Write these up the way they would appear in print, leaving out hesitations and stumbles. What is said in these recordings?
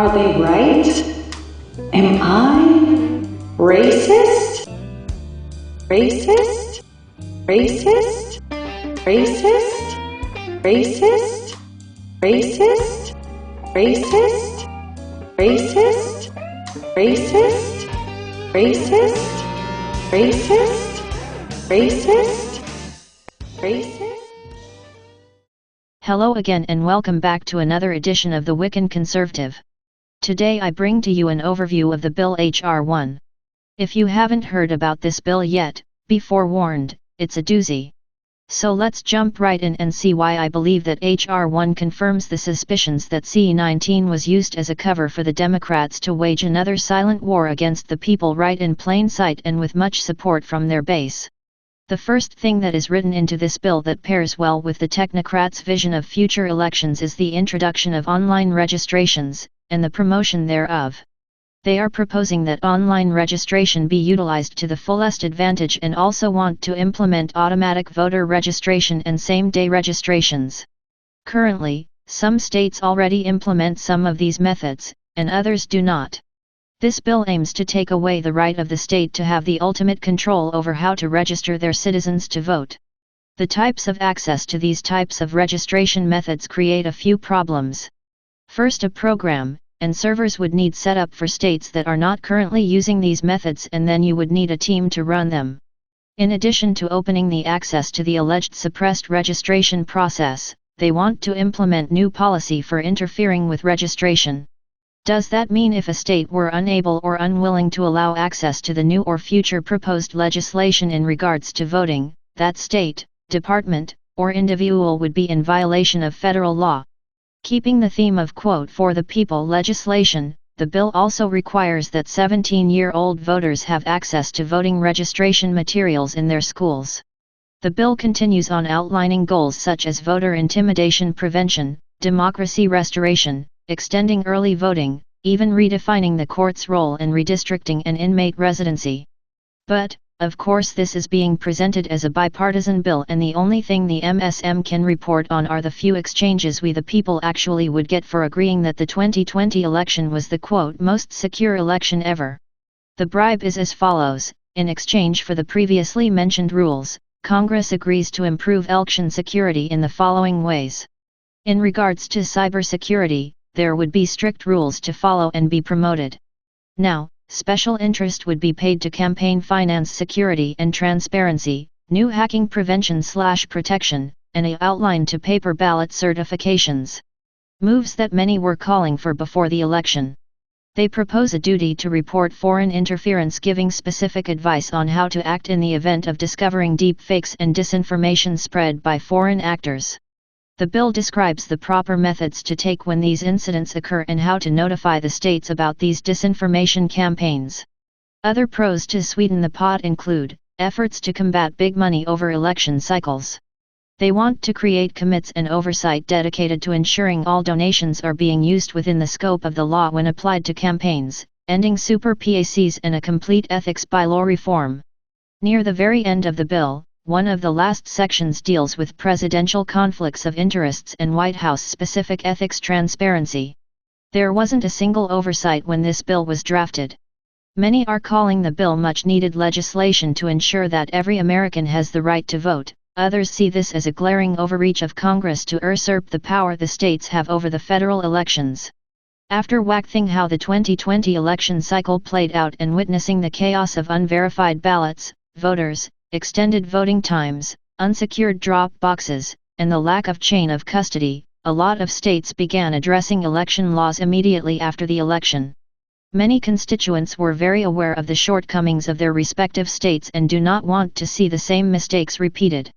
Are they right? Am I racist? Racist? Racist? Racist? Racist? Racist? Racist? Racist? Racist? Racist? Racist? Racist? Racist? Hello again and welcome back to another edition of the Wiccan Conservative. Today I bring to you an overview of the Bill H.R. 1. If you haven't heard about this bill yet, be forewarned, it's a doozy. So let's jump right in and see why I believe that H.R. 1 confirms the suspicions that C-19 was used as a cover for the Democrats to wage another silent war against the people right in plain sight and with much support from their base. The first thing that is written into this bill that pairs well with the technocrats' vision of future elections is the introduction of online registrations, and the promotion thereof. They are proposing that online registration be utilized to the fullest advantage and also want to implement automatic voter registration and same-day registrations. Currently, some states already implement some of these methods, and others do not. This bill aims to take away the right of the state to have the ultimate control over how to register their citizens to vote. The types of access to these types of registration methods create a few problems. First, a program and servers would need set up for states that are not currently using these methods, and then you would need a team to run them. In addition to opening the access to the alleged suppressed registration process, they want to implement new policy for interfering with registration. Does that mean if a state were unable or unwilling to allow access to the new or future proposed legislation in regards to voting, that state, department, or individual would be in violation of federal law? Keeping the theme of "for the people" legislation, the bill also requires that 17-year-old voters have access to voting registration materials in their schools. The bill continues on outlining goals such as voter intimidation prevention, democracy restoration, extending early voting, even redefining the court's role in redistricting and inmate residency. But, of course, this is being presented as a bipartisan bill, and the only thing the MSM can report on are the few exchanges we the people actually would get for agreeing that the 2020 election was the most secure election ever. The bribe is as follows: in exchange for the previously mentioned rules, Congress agrees to improve election security in the following ways. In regards to cybersecurity, there would be strict rules to follow and be promoted. Now, special interest would be paid to campaign finance security and transparency, new hacking prevention/protection, and an outline to paper ballot certifications. Moves that many were calling for before the election. They propose a duty to report foreign interference, giving specific advice on how to act in the event of discovering deep fakes and disinformation spread by foreign actors. The bill describes the proper methods to take when these incidents occur and how to notify the states about these disinformation campaigns. Other pros to sweeten the pot include efforts to combat big money over election cycles. They want to create committees and oversight dedicated to ensuring all donations are being used within the scope of the law when applied to campaigns, ending super PACs, and a complete ethics bylaw reform. Near the very end of the bill, one of the last sections deals with presidential conflicts of interests and White House-specific ethics transparency. There wasn't a single oversight when this bill was drafted. Many are calling the bill much-needed legislation to ensure that every American has the right to vote. Others see this as a glaring overreach of Congress to usurp the power the states have over the federal elections. After waxing how the 2020 election cycle played out and witnessing the chaos of unverified ballots, voters, extended voting times, unsecured drop boxes, and the lack of chain of custody, a lot of states began addressing election laws immediately after the election. Many constituents were very aware of the shortcomings of their respective states and do not want to see the same mistakes repeated.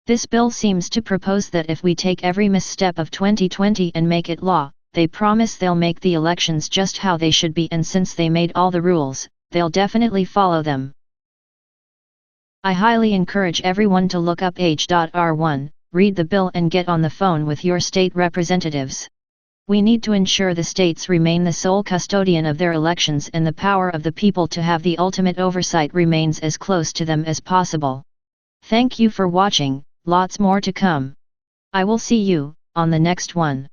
This bill seems to propose that if we take every misstep of 2020 and make it law, they promise they'll make the elections just how they should be, and since they made all the rules, they'll definitely follow them. I highly encourage everyone to look up H.R. 1, read the bill and get on the phone with your state representatives. We need to ensure the states remain the sole custodian of their elections, and the power of the people to have the ultimate oversight remains as close to them as possible. Thank you for watching, lots more to come. I will see you on the next one.